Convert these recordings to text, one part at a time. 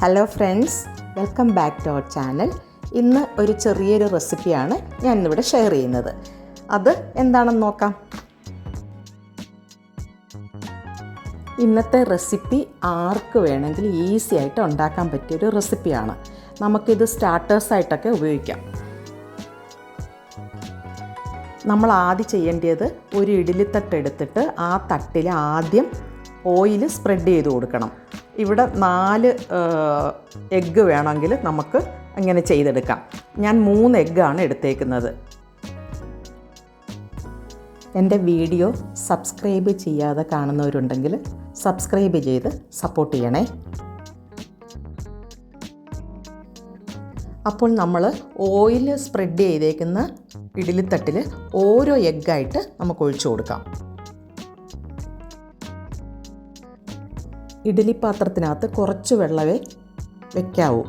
Hello friends, welcome back to our channel. ഇന്ന് ഒരു ചെറിയൊരു റെസിപ്പിയാണ് ഞാൻ ഇന്നിവിടെ ഷെയർ ചെയ്യുന്നത്. അത് എന്താണെന്ന് നോക്കാം. ഇന്നത്തെ റെസിപ്പി ആർക്ക് വേണമെങ്കിലും ഈസി ആയിട്ട് ഉണ്ടാക്കാൻ പറ്റിയൊരു റെസിപ്പിയാണ്. നമുക്കിത് സ്റ്റാർട്ടേഴ്സായിട്ടൊക്കെ ഉപയോഗിക്കാം. നമ്മൾ ആദ്യം ചെയ്യേണ്ടത് ഒരു ഇഡ്ഡലിത്തട്ട് എടുത്തിട്ട് ആ തട്ടിൽ ആദ്യം ഓയിൽ സ്പ്രെഡ് ചെയ്ത് കൊടുക്കണം. ഇവിടെ 4 എഗ്ഗ് വേണമെങ്കിൽ നമുക്ക് അങ്ങനെ ചെയ്തെടുക്കാം. ഞാൻ 3 എഗ്ഗാണ് എടുത്തേക്കുന്നത്. എൻ്റെ വീഡിയോ സബ്സ്ക്രൈബ് ചെയ്യാതെ കാണുന്നവരുണ്ടെങ്കിൽ സബ്സ്ക്രൈബ് ചെയ്ത് സപ്പോർട്ട് ചെയ്യണേ. അപ്പോൾ നമ്മൾ ഓയിൽ സ്പ്രെഡ് ചെയ്തേക്കുന്ന ഇഡ്ഡലിത്തട്ടിൽ ഓരോ എഗ്ഗായിട്ട് നമുക്ക് ഒഴിച്ചു കൊടുക്കാം. ഇഡ്ഡലി പാത്രത്തിനകത്ത് കുറച്ച് വെള്ളമേ വെക്കാവൂ.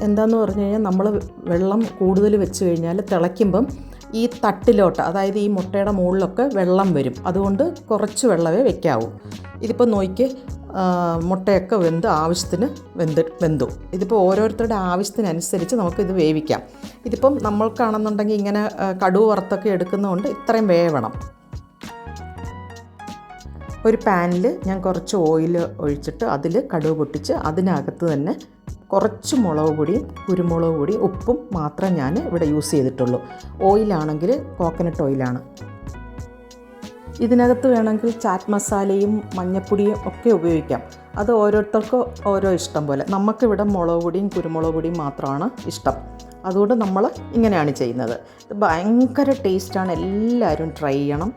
എന്താണെന്ന് പറഞ്ഞു കഴിഞ്ഞാൽ നമ്മൾ വെള്ളം കൂടുതൽ വെച്ച് കഴിഞ്ഞാൽ തിളയ്ക്കുമ്പം ഈ തട്ടിലോട്ട്, അതായത് ഈ മുട്ടയുടെ മുകളിലൊക്കെ വെള്ളം വരും. അതുകൊണ്ട് കുറച്ച് വെള്ളമേ വെക്കാവൂ. ഇതിപ്പോൾ നോക്കി മുട്ടയൊക്കെ ആവശ്യത്തിന് വെന്തു. ഇതിപ്പോൾ ഓരോരുത്തരുടെ ആവശ്യത്തിനനുസരിച്ച് നമുക്കിത് വേവിക്കാം. ഇതിപ്പം നമ്മൾക്കാണെന്നുണ്ടെങ്കിൽ ഇങ്ങനെ കടുക് വറുത്തൊക്കെ എടുക്കുന്നതുകൊണ്ട് ഇത്രയും വേവണം. ഒരു പാനിൽ ഞാൻ കുറച്ച് ഓയിൽ ഒഴിച്ചിട്ട് അതിൽ കടുക് പൊട്ടിച്ച് അതിനകത്ത് തന്നെ കുറച്ച് മുളക് പൊടിയും കുരുമുളക് പൊടിയും ഉപ്പും മാത്രം ഞാൻ ഇവിടെ യൂസ് ചെയ്തിട്ടുള്ളൂ. ഓയിലാണെങ്കിൽ കോക്കനട്ട് ഓയിലാണ്. ഇതിനകത്ത് വേണമെങ്കിൽ ചാറ്റ് മസാലയും മഞ്ഞൾപ്പൊടിയും ഒക്കെ ഉപയോഗിക്കാം. അത് ഓരോരുത്തർക്കും ഓരോ ഇഷ്ടം പോലെ. നമുക്കിവിടെ മുളക് പൊടിയും കുരുമുളക് പൊടിയും മാത്രമാണ് ഇഷ്ടം. അതുകൊണ്ട് നമ്മൾ ഇങ്ങനെയാണ് ചെയ്യുന്നത്. ഇത് ഭയങ്കര ടേസ്റ്റാണ്. എല്ലാവരും ട്രൈ ചെയ്യണം.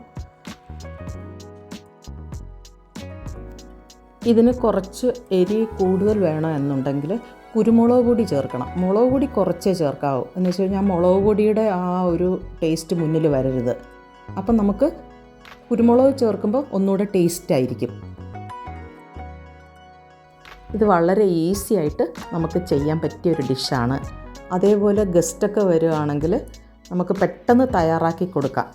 ഇതിന് കുറച്ച് എരി കൂടുതൽ വേണം എന്നുണ്ടെങ്കിൽ കുരുമുളക് പൊടി ചേർക്കണം. മുളക് പൊടി കുറച്ചേ ചേർക്കാവൂ. എന്ന് വെച്ച് കഴിഞ്ഞാൽ മുളക് പൊടിയുടെ ആ ഒരു ടേസ്റ്റ് മുന്നിൽ വരരുത്. അപ്പം നമുക്ക് കുരുമുളക് ചേർക്കുമ്പോൾ ഒന്നുകൂടെ ടേസ്റ്റ് ആയിരിക്കും. ഇത് വളരെ ഈസി ആയിട്ട് നമുക്ക് ചെയ്യാൻ പറ്റിയൊരു ഡിഷാണ്. അതേപോലെ ഗസ്റ്റൊക്കെ വരികയാണെങ്കിൽ നമുക്ക് പെട്ടെന്ന് തയ്യാറാക്കി കൊടുക്കാം.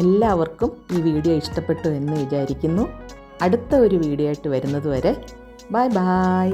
എല്ലാവർക്കും ഈ വീഡിയോ ഇഷ്ടപ്പെട്ടു എന്ന് വിചാരിക്കുന്നു. അടുത്ത ഒരു വീഡിയോ ആയിട്ട് വരുന്നത് വരെ ബൈ ബൈ.